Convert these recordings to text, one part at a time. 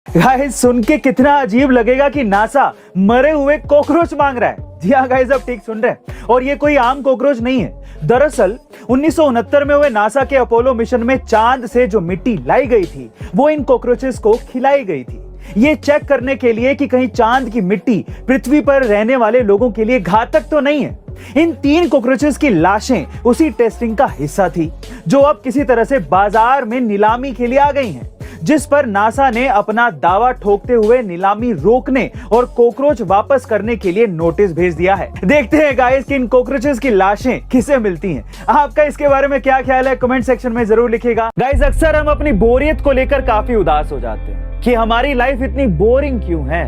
Guys सुन के कितना अजीब लगेगा कि नासा मरे हुए कॉकरोच मांग रहा है। जी हाँ गाइस, अब ठीक सुन रहे हैं। और ये कोई आम कॉकरोच नहीं है। दरअसल 1969 में हुए नासा के अपोलो मिशन में चांद से जो मिट्टी लाई गई थी वो इन कॉकरोचेस को खिलाई गई थी, ये चेक करने के लिए कि कहीं चांद की मिट्टी पृथ्वी पर रहने वाले लोगों के लिए घातक तो नहीं है। इन 3 कॉकरोचेस की लाशें उसी टेस्टिंग का हिस्सा थी जो अब किसी तरह से बाजार में नीलामी के लिए आ गई हैं, जिस पर नासा ने अपना दावा ठोकते हुए नीलामी रोकने और कॉकरोच वापस करने के लिए नोटिस भेज दिया है। देखते हैं गाइस कि इन कॉकरोचेस की लाशें किसे मिलती हैं। आपका इसके बारे में क्या ख्याल है, कमेंट सेक्शन में जरूर लिखिएगा। गाइस अक्सर हम अपनी बोरियत को लेकर काफी उदास हो जाते हैं कि हमारी लाइफ इतनी बोरिंग क्यों है,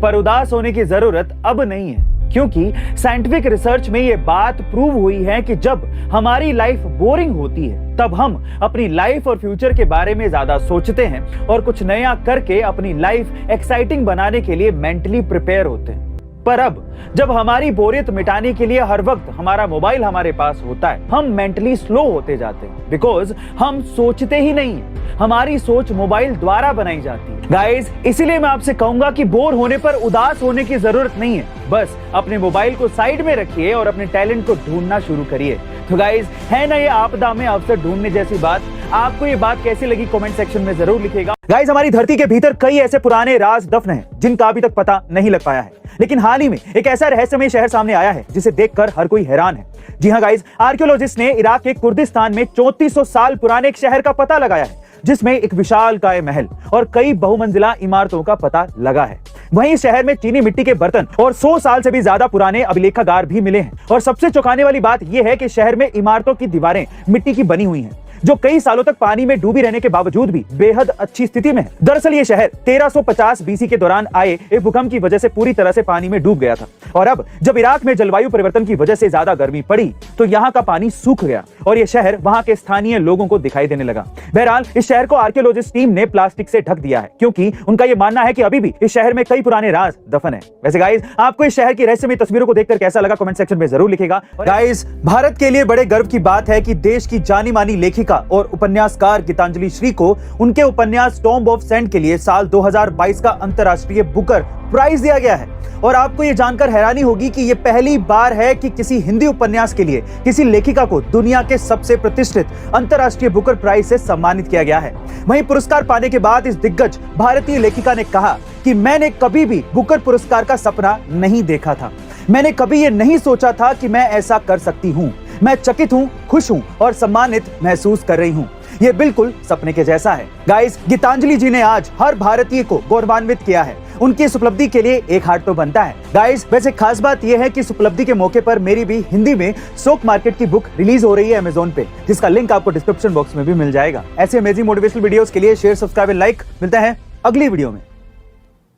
पर उदास होने की जरूरत अब नहीं है, क्योंकि साइंटिफिक रिसर्च में यह बात प्रूव हुई है कि जब हमारी लाइफ बोरिंग होती है तब हम अपनी लाइफ और फ्यूचर के बारे में ज्यादा सोचते हैं और कुछ नया करके अपनी लाइफ एक्साइटिंग बनाने के लिए मेंटली प्रिपेयर होते हैं। पर अब जब हमारी बोरियत मिटाने के लिए हर वक्त हमारा मोबाइल हमारे पास होता है, हम मेंटली स्लो होते जाते हैं बिकॉज हम सोचते ही नहीं है। हमारी सोच मोबाइल द्वारा बनाई जाती है। गाइस इसीलिए मैं आपसे कहूंगा कि बोर होने पर उदास होने की जरूरत नहीं है, बस अपने मोबाइल को साइड में रखिए और अपने टैलेंट को ढूंढना शुरू करिए। तो गाइस है ना ये आपदा में अवसर ढूंढने जैसी बात। आपको ये बात कैसी लगी कमेंट सेक्शन में जरूर लिखिएगा। गाइस हमारी धरती के भीतर कई ऐसे पुराने राज दफन हैं जिनका अभी तक पता नहीं लग पाया है, लेकिन हाल ही में एक ऐसा रहस्यमय शहर सामने आया है जिसे देखकर हर कोई हैरान है। जी हाँ गाइस, आर्कियोलॉजिस्ट ने इराक के कुर्दिस्तान में 3400 साल पुराने एक शहर का पता लगाया है जिसमें एक विशालकाय महल और कई बहुमंजिला इमारतों का पता लगा है। वहीं शहर में चीनी मिट्टी के बर्तन और 100 साल से भी ज्यादा पुराने अभिलेखागार भी मिले हैं। और सबसे चौंकाने वाली बात यह है कि शहर में इमारतों की दीवारें मिट्टी की बनी हुई हैं जो कई सालों तक पानी में डूबी रहने के बावजूद भी बेहद अच्छी स्थिति में है। दरअसल ये शहर 1350 बीसी के दौरान आए एक भूकंप की वजह से पूरी तरह से पानी में डूब गया था और अब जब इराक में जलवायु परिवर्तन की वजह से ज्यादा गर्मी पड़ी तो यहाँ का पानी सूख गया और ये शहर वहाँ के स्थानीय लोगों को दिखाई देने लगा। बहरहाल इस शहर को आर्कियोलॉजिस्ट टीम ने प्लास्टिक से ढक दिया है क्योंकि उनका ये मानना है कि अभी भी इस शहर में कई पुराने राज दफन है। वैसे गाइस आपको इस शहर की रहस्यमय तस्वीरों को देखकर कैसा लगा कमेंट सेक्शन में जरूर लिखिएगा। गाइस भारत के लिए बड़े गर्व की बात है कि देश की जानी मानी लेखिका और उपन्यासकार गीतांजलि श्री को उनके उपन्यास टॉम्ब ऑफ सैंड के लिए साल 2022 का अंतर्राष्ट्रीय बुकर प्राइज दिया गया है। और आपको ये जानकर हैरानी होगी कि ये पहली बार है कि किसी हिंदी उपन्यास के लिए किसी लेखिका को दुनिया के सबसे प्रतिष्ठित अंतर्राष्ट्रीय बुकर प्राइज से सम्मानित किया गया है। वहीं पुरस्कार पाने के बाद इस दिग्गज भारतीय लेखिका ने कहा कि मैंने कभी भी बुकर पुरस्कार का सपना नहीं देखा था। मैंने कभी ये नहीं सोचा था कि मैं ऐसा कर सकती हूँ। मैं चकित हूँ, खुश हूँ और सम्मानित महसूस कर रही हूँ। ये बिल्कुल सपने के जैसा है। गाइस गीतांजलि जी ने आज हर भारतीय को गौरवान्वित किया है। उनकी इस उपलब्धि के लिए एक हार्ट तो बनता है। गाइस वैसे खास बात यह है कि इस उपलब्धि के मौके पर मेरी भी हिंदी में स्टॉक मार्केट की बुक रिलीज हो रही है अमेज़न पे, जिसका लिंक आपको डिस्क्रिप्शन बॉक्स में भी मिल जाएगा। ऐसे अमेजिंग मोटिवेशनल वीडियोस के लिए शेयर, सब्सक्राइब, लाइक। मिलते हैं अगली वीडियो में।